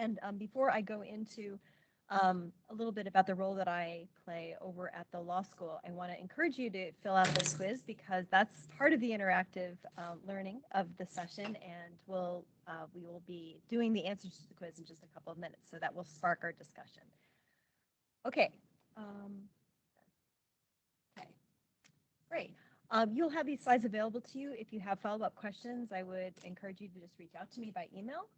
And before I go into a little bit about the role that I play over at the law school, I want to encourage you to fill out this quiz because that's part of the interactive learning of the session, and we will be doing the answers to the quiz in just a couple of minutes, so that will spark our discussion. Okay. Okay. Great. You'll have these slides available to you. If you have follow-up questions, I would encourage you to just reach out to me by email.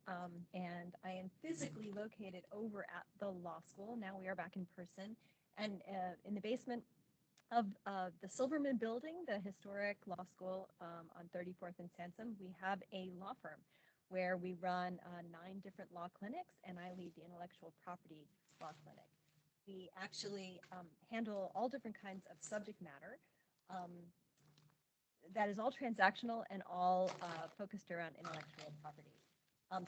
And I am physically located over at the law school. Now we are back in person. And in the basement of the Silverman building, the historic law school on 34th and Sansom, we have a law firm where we run 9 different law clinics, and I lead the intellectual property law clinic. We actually handle all different kinds of subject matter. That is all transactional and all focused around intellectual property.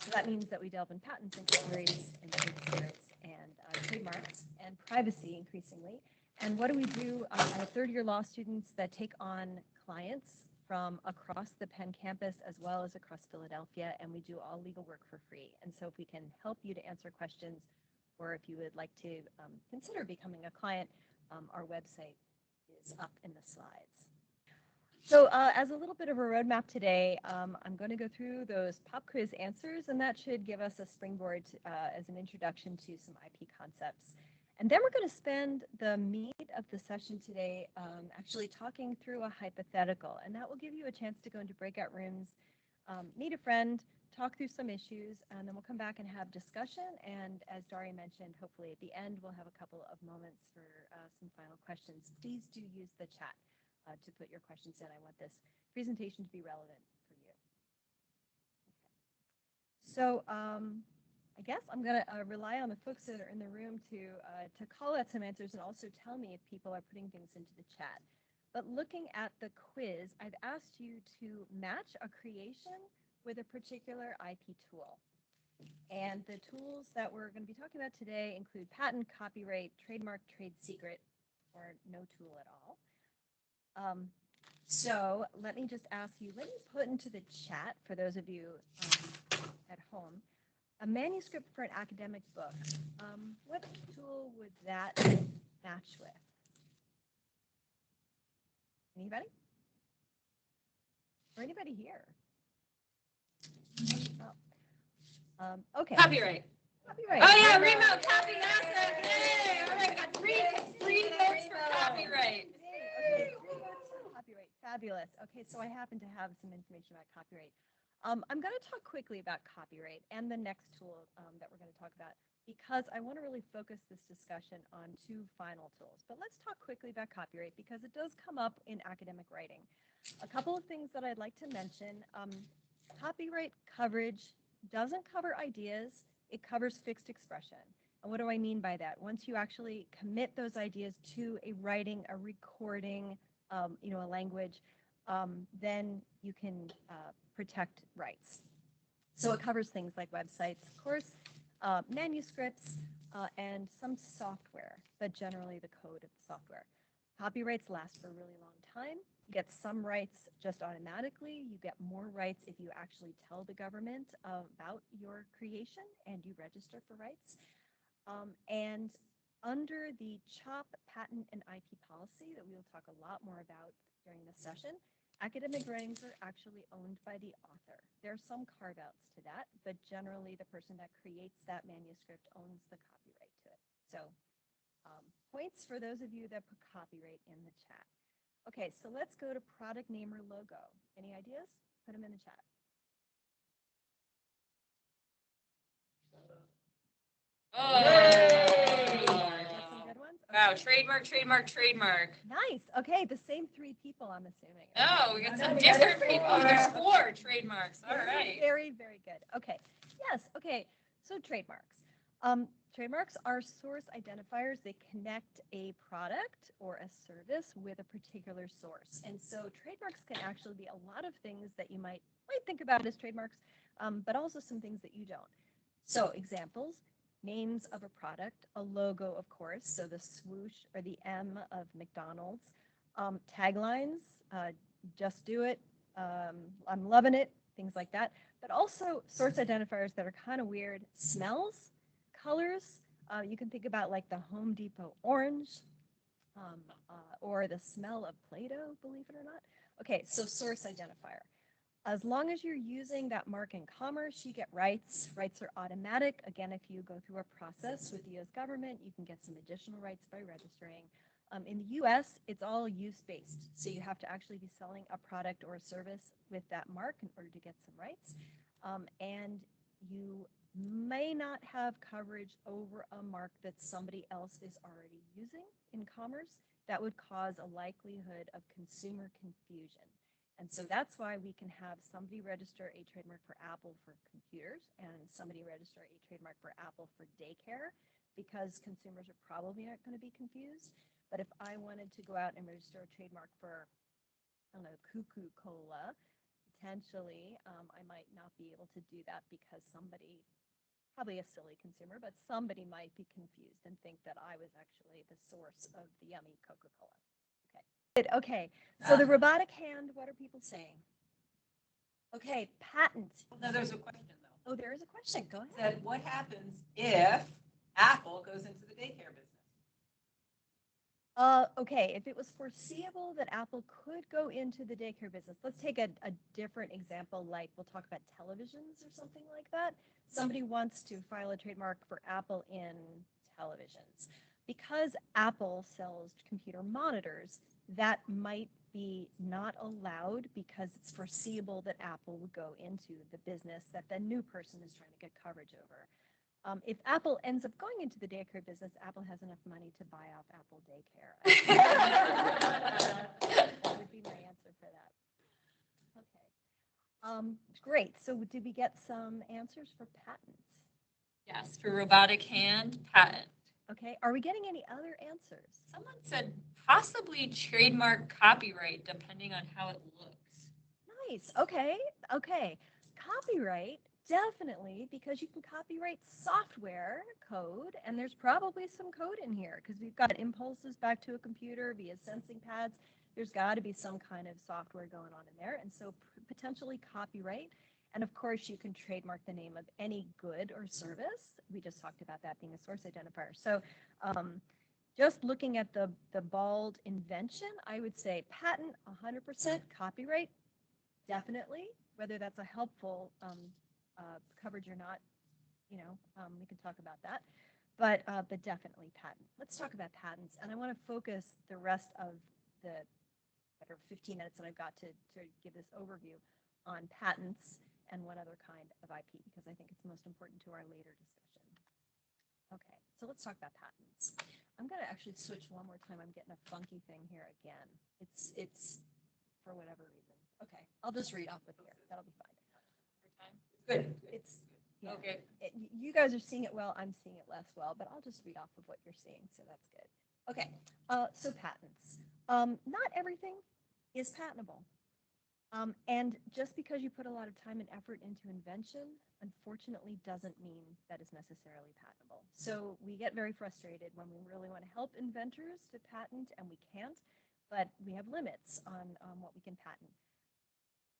So that means that we delve in patents and copyrights and trade secrets and trademarks and privacy increasingly. And what do we do? I have third-year law students that take on clients from across the Penn campus as well as across Philadelphia, and we do all legal work for free. And so if we can help you to answer questions, or if you would like to consider becoming a client, our website is up in the slides. So as a little bit of a roadmap today, I'm going to go through those pop quiz answers, and that should give us a springboard as an introduction to some IP concepts. And then we're going to spend the meat of the session today actually talking through a hypothetical, and that will give you a chance to go into breakout rooms, meet a friend, talk through some issues, and then we'll come back and have discussion. And as Daria mentioned, hopefully at the end we'll have a couple of moments for some final questions. Please do use the chat to put your questions in. I want this presentation to be relevant for you. Okay. So I guess I'm going to rely on the folks that are in the room to call out some answers and also tell me if people are putting things into the chat. But looking at the quiz, I've asked you to match a creation with a particular IP tool. And the tools that we're going to be talking about today include patent, copyright, trademark, trade secret, or no tool at all. So let me just ask you, let me put into the chat, for those of you at home, a manuscript for an academic book. What tool would that match with? Anybody? Or anybody here? Oh. Okay. Copyright. Copyright. Oh yeah, remote copy master. Yay! All right, got three notes for copyright. Okay, 3 notes for copyright. Fabulous. Okay, so I happen to have some information about copyright. I'm going to talk quickly about copyright and the next tool that we're going to talk about, because I want to really focus this discussion on 2 final tools. But let's talk quickly about copyright because it does come up in academic writing. A couple of things that I'd like to mention. Copyright coverage doesn't cover ideas, it covers fixed expression. And what do I mean by that? Once you actually commit those ideas to a writing, a recording, a language, then you can protect rights. So it covers things like websites, of course, manuscripts, and some software, but generally the code of the software. Copyrights last for a really long time. You get some rights just automatically. You get more rights if you actually tell the government about your creation and you register for rights. And under the CHOP patent and IP policy that we will talk a lot more about during this session, academic writings are actually owned by the author. There are some carve-outs to that, but generally the person that creates that manuscript owns the copyright to it. So points for those of you that put copyright in the chat. Okay, so let's go to product name or logo. Any ideas? Put them in the chat. Oh. Some good ones? Okay. Wow, trademark, trademark, trademark. Nice. Okay, the same 3 people, I'm assuming. Oh, we got some different people. There's 4 trademarks. All right. Very, very good. Okay. Yes. Okay. So trademarks. Trademarks are source identifiers. They connect a product or a service with a particular source. And so trademarks can actually be a lot of things that you might think about as trademarks, but also some things that you don't. So examples, names of a product, a logo, of course, so the swoosh or the M of McDonald's, taglines, just do it, I'm loving it, things like that. but also source identifiers that are kind of weird. Smells, colors. You can think about like the Home Depot orange, or the smell of Play-Doh, believe it or not. Okay, so source identifier. As long as you're using that mark in commerce, you get rights. Rights are automatic. Again, if you go through a process with the US government, you can get some additional rights by registering. In the US, it's all use-based. So you have to actually be selling a product or a service with that mark in order to get some rights. And you may not have coverage over a mark that somebody else is already using in commerce. That would cause a likelihood of consumer confusion. And so that's why we can have somebody register a trademark for Apple for computers and somebody register a trademark for Apple for daycare, because consumers are probably not going to be confused. But if I wanted to go out and register a trademark for, I don't know, Cuckoo Cola, potentially I might not be able to do that because somebody, probably a silly consumer, but somebody might be confused and think that I was actually the source of the yummy Coca-Cola. Okay, so the robotic hand, what are people saying? Okay, patent. No, there's a question though. Oh, there is a question. Go It ahead. said, what happens if Apple goes into the daycare business? Okay, if it was foreseeable that Apple could go into the daycare business, let's take a different example, like we'll talk about televisions or something like that. Somebody wants to file a trademark for Apple in televisions. Because Apple sells computer monitors, that might be not allowed because it's foreseeable that Apple would go into the business that the new person is trying to get coverage over. If Apple ends up going into the daycare business, Apple has enough money to buy off Apple Daycare. That would be my answer for that. Okay. Great. So did we get some answers for patents? Yes, for robotic hand, patent. Okay. Are we getting any other answers? Someone said possibly trademark copyright, depending on how it looks. Nice. Okay. Okay. Copyright, definitely, because you can copyright software code, and there's probably some code in here because we've got impulses back to a computer via sensing pads. There's got to be some kind of software going on in there, and so potentially copyright. And of course, you can trademark the name of any good or service. We just talked about that being a source identifier. So just looking at the bald invention, I would say patent 100%, copyright definitely. Whether that's a helpful coverage or not, we can talk about that. But definitely patent. Let's talk about patents. And I want to focus the rest of the 15 minutes that I've got to give this overview on patents and one other kind of IP, because I think it's most important to our later discussion. Okay, so let's talk about patents. I'm going to actually switch one more time. I'm getting a funky thing here again. It's for whatever reason. Okay, I'll just read off with here. That'll be fine. Good. It's yeah, okay. You guys are seeing it well. I'm seeing it less well, but I'll just read off of what you're seeing, so that's good. Okay, so patents. Not everything is patentable. And just because you put a lot of time and effort into invention, unfortunately, doesn't mean that is necessarily patentable. So we get very frustrated when we really want to help inventors to patent, and we can't, but we have limits on what we can patent.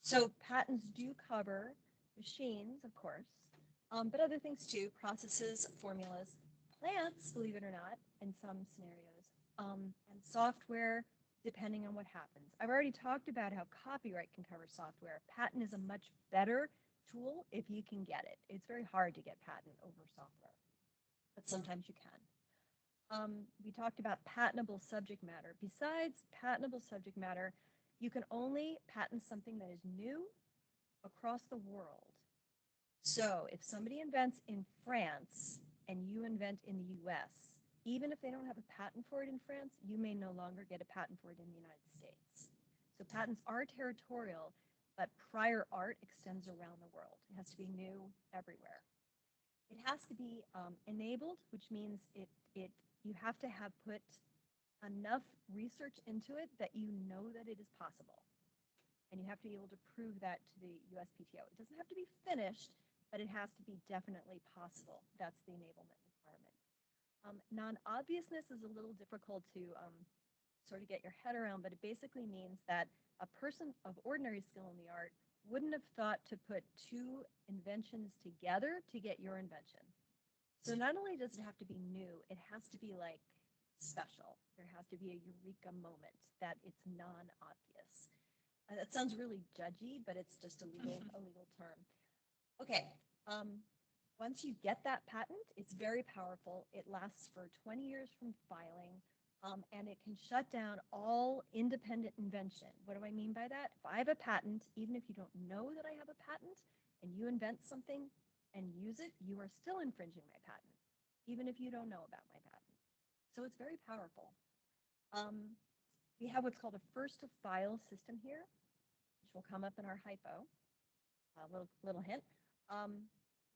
So patents do cover machines, of course, but other things too, processes, formulas, plants, believe it or not, in some scenarios, and software, depending on what happens. I've already talked about how copyright can cover software. Patent is a much better tool if you can get it. It's very hard to get patent over software, but sometimes you can. We talked about patentable subject matter. Besides patentable subject matter, you can only patent something that is new across the world. So if somebody invents in France and you invent in the US, even if they don't have a patent for it in France, you may no longer get a patent for it in the United States. So patents are territorial, but prior art extends around the world. It has to be new everywhere. It has to be enabled, which means you have to have put enough research into it that you know that it is possible. And you have to be able to prove that to the USPTO. It doesn't have to be finished, but it has to be definitely possible. That's the enablement requirement. Non-obviousness is a little difficult to sort of get your head around, but it basically means that a person of ordinary skill in the art wouldn't have thought to put two inventions together to get your invention. So not only does it have to be new, it has to be like special. There has to be a eureka moment that it's non-obvious. That sounds really judgy, but it's just a legal term. Okay. Once you get that patent, it's very powerful. It lasts for 20 years from filing, and it can shut down all independent invention. What do I mean by that? If I have a patent, even if you don't know that I have a patent, and you invent something and use it, you are still infringing my patent, even if you don't know about my patent. So it's very powerful. We have what's called a first to file system here, which will come up in our hypo. A little hint.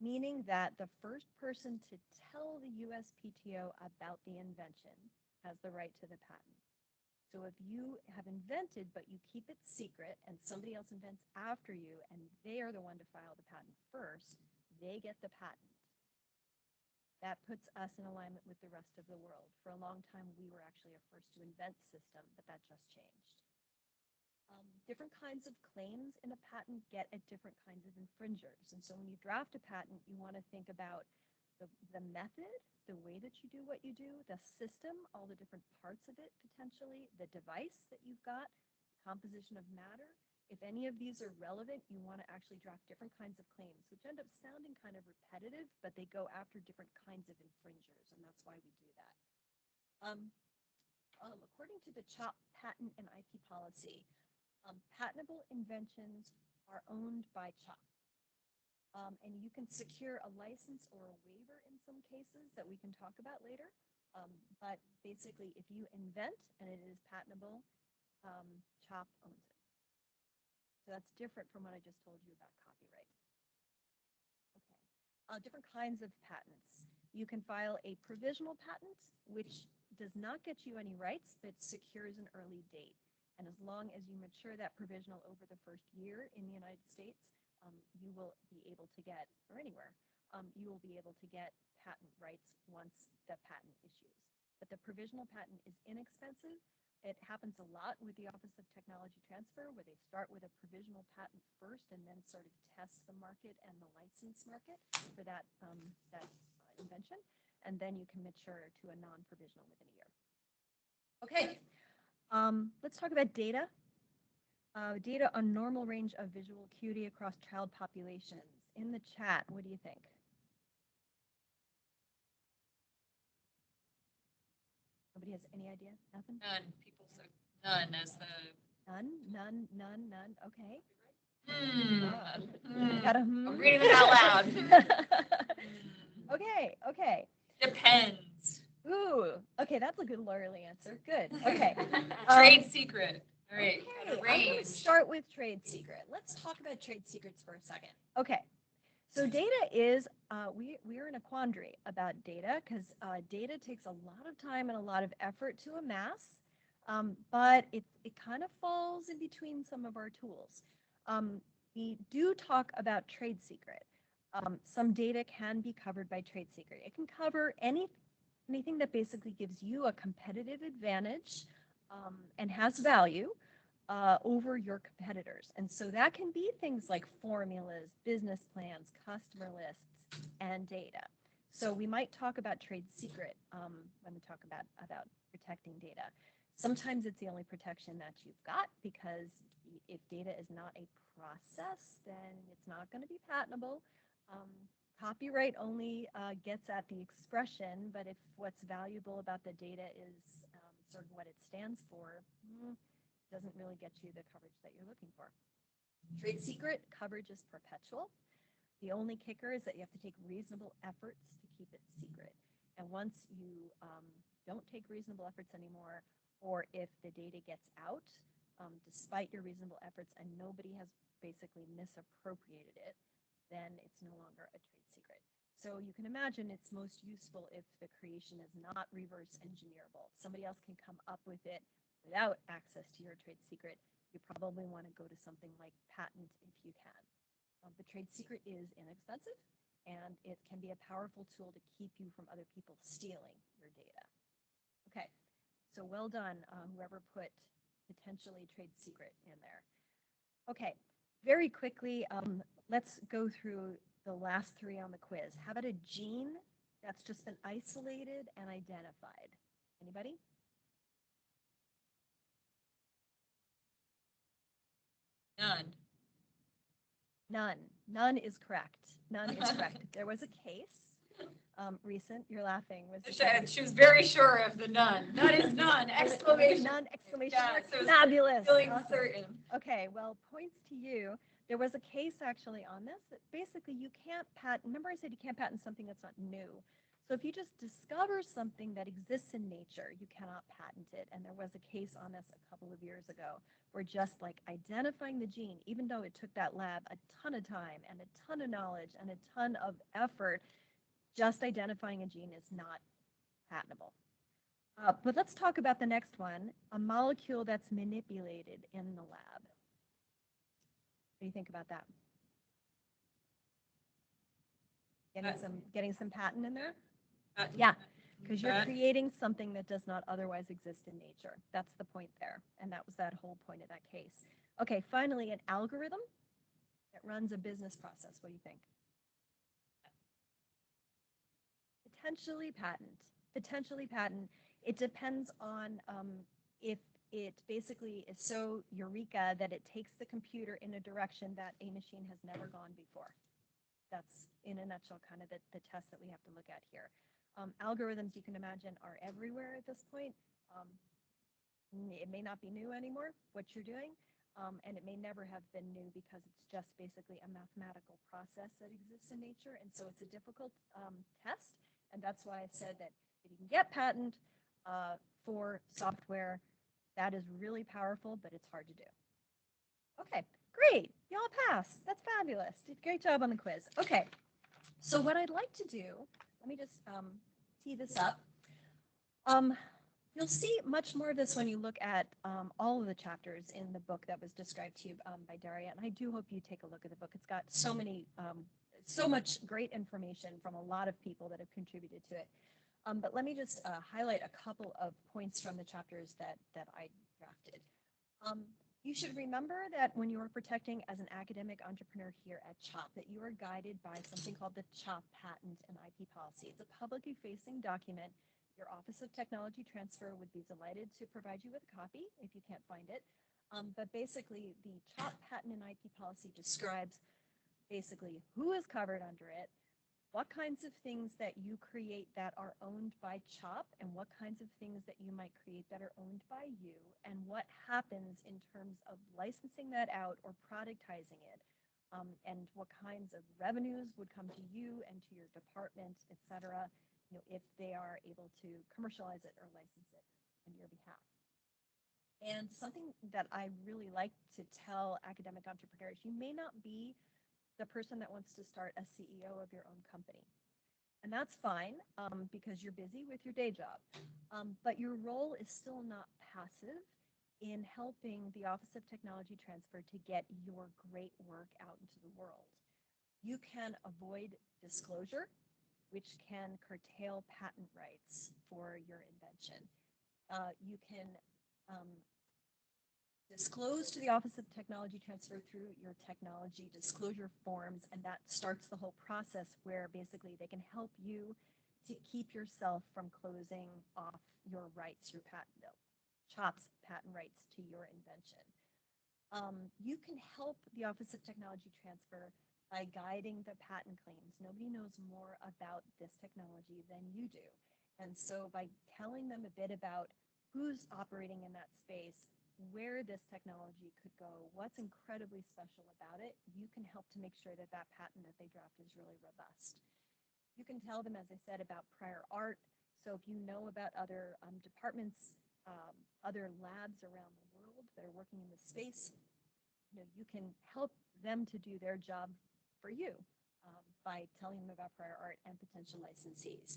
Meaning that the first person to tell the USPTO about the invention has the right to the patent. So if you have invented, but you keep it secret, and somebody else invents after you, and they are the one to file the patent first, they get the patent. That puts us in alignment with the rest of the world. For a long time, we were actually a first to invent system, but that just changed. Different kinds of claims in a patent get at different kinds of infringers. And so when you draft a patent, you want to think about the method, the way that you do what you do, the system, all the different parts of it potentially, the device that you've got, composition of matter. If any of these are relevant, you want to actually draft different kinds of claims, which end up sounding kind of repetitive, but they go after different kinds of infringers, and that's why we do that. According to the CHOP patent and IP policy, patentable inventions are owned by CHOP. And you can secure a license or a waiver in some cases that we can talk about later. But basically, if you invent and it is patentable, CHOP owns it. So that's different from what I just told you about copyright. Okay. Different kinds of patents. You can file a provisional patent, which does not get you any rights, but secures an early date. And as long as you mature that provisional over the first year in the United States, you will be able to get, or anywhere, you will be able to get patent rights once the patent issues. But the provisional patent is inexpensive. It happens a lot with the Office of Technology Transfer, where they start with a provisional patent first and then sort of test the market and the license market for that invention. And then you can mature to a non-provisional within a year. Okay. Let's talk about data. Data on normal range of visual acuity across child populations. In the chat, what do you think? Nobody has any idea? Nothing? None. People said none as the. None. Okay. I'm reading them out loud. Okay. Depends. Ooh, okay, that's a good lawyerly answer. Good. Okay. Trade secret. All right. Okay, I'm going to start with trade secret. Let's talk about trade secrets for a second. Okay. So data is, we're in a quandary about data because data takes a lot of time and a lot of effort to amass, but it kind of falls in between some of our tools. We do talk about trade secret. Some data can be covered by trade secret. It can cover anything that basically gives you a competitive advantage and has value over your competitors. And so that can be things like formulas, business plans, customer lists, and data. So we might talk about trade secret when we talk about protecting data. Sometimes it's the only protection that you've got, because if data is not a process, then it's not going to be patentable. Copyright only gets at the expression, but if what's valuable about the data is sort of what it stands for, doesn't really get you the coverage that you're looking for. Trade secret coverage is perpetual. The only kicker is that you have to take reasonable efforts to keep it secret. And once you don't take reasonable efforts anymore, or if the data gets out, despite your reasonable efforts, and nobody has basically misappropriated it, then it's no longer a trade secret. So you can imagine it's most useful if the creation is not reverse engineerable. If somebody else can come up with it without access to your trade secret, you probably want to go to something like patent if you can. The trade secret is inexpensive, and it can be a powerful tool to keep you from other people stealing your data. Okay, so well done, whoever put potentially trade secret in there. Okay, very quickly, let's go through the last three on the quiz. How about a gene that's just been isolated and identified? Anybody? None. None. None is correct. None is correct. There was a case recent. You're laughing. She was very sure of the none. None is none! Exclamation. None! Exclamation Yeah, mark. so Fabulous. feeling Awesome. certain. Okay, well, points to you. There was a case actually on this that basically you can't patent. Remember, I said you can't patent something that's not new. So if you just discover something that exists in nature, you cannot patent it. And there was a case on this a couple of years ago where just like identifying the gene, even though it took that lab a ton of time and a ton of knowledge and a ton of effort, just identifying a gene is not patentable. But let's talk about the next one, a molecule that's manipulated in the lab. What do you think about that? Getting some patent in there? Yeah, because you're creating something that does not otherwise exist in nature. That's the point there. And that was that whole point of that case. Okay, finally, an algorithm that runs a business process. What do you think? Potentially patent. Potentially patent. It depends on if it basically is so eureka that it takes the computer in a direction that a machine has never gone before. That's, in a nutshell, kind of the test that we have to look at here. Algorithms, you can imagine, are everywhere at this point. It may not be new anymore, what you're doing, and it may never have been new because it's just basically a mathematical process that exists in nature, and so it's a difficult test, and that's why I said that if you can get patent for software, that is really powerful, but it's hard to do. Okay, great. Y'all passed. That's fabulous. Did a great job on the quiz. Okay, so what I'd like to do, let me just tee this up. You'll see much more of this when you look at all of the chapters in the book that was described to you by Daria, and I do hope you take a look at the book. It's got so much great information from a lot of people that have contributed to it. But let me just highlight a couple of points from the chapters that I drafted. You should remember that when you are protecting as an academic entrepreneur here at CHOP, that you are guided by something called the CHOP patent and IP policy. It's a publicly facing document. Your Office of Technology Transfer would be delighted to provide you with a copy if you can't find it. But basically, the CHOP patent and IP policy describes basically who is covered under it, what kinds of things that you create that are owned by CHOP, and what kinds of things that you might create that are owned by you, and what happens in terms of licensing that out or productizing it, and what kinds of revenues would come to you and to your department, et cetera, if they are able to commercialize it or license it on your behalf. And something that I really like to tell academic entrepreneurs, you may not be the person that wants to start a CEO of your own company. And that's fine because you're busy with your day job. But your role is still not passive in helping the Office of Technology Transfer to get your great work out into the world. You can avoid disclosure, which can curtail patent rights for your invention. You can disclose to the Office of Technology Transfer through your technology disclosure forms, and that starts the whole process where basically they can help you to keep yourself from closing off your rights, your patent, CHOP's patent rights to your invention. You can help the Office of Technology Transfer by guiding the patent claims. Nobody knows more about this technology than you do. And so by telling them a bit about who's operating in that space, where this technology could go, what's incredibly special about it, you can help to make sure that that patent that they draft is really robust. You can tell them, as I said, about prior art. So if you know about other departments, other labs around the world that are working in this space, you can help them to do their job for you by telling them about prior art and potential licensees.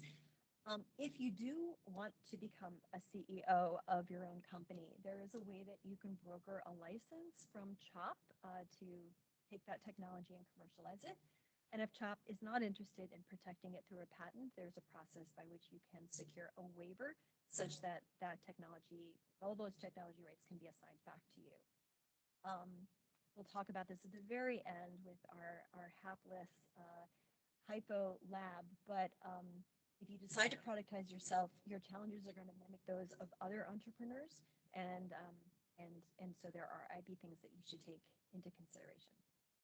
If you do want to become a CEO of your own company, there is a way that you can broker a license from CHOP to take that technology and commercialize it. And if CHOP is not interested in protecting it through a patent, there's a process by which you can secure a waiver such that that technology, all those technology rights can be assigned back to you. we'll talk about this at the very end with our hapless hypo lab, but if you decide to productize yourself, your challenges are going to mimic those of other entrepreneurs, and so there are IB things that you should take into consideration.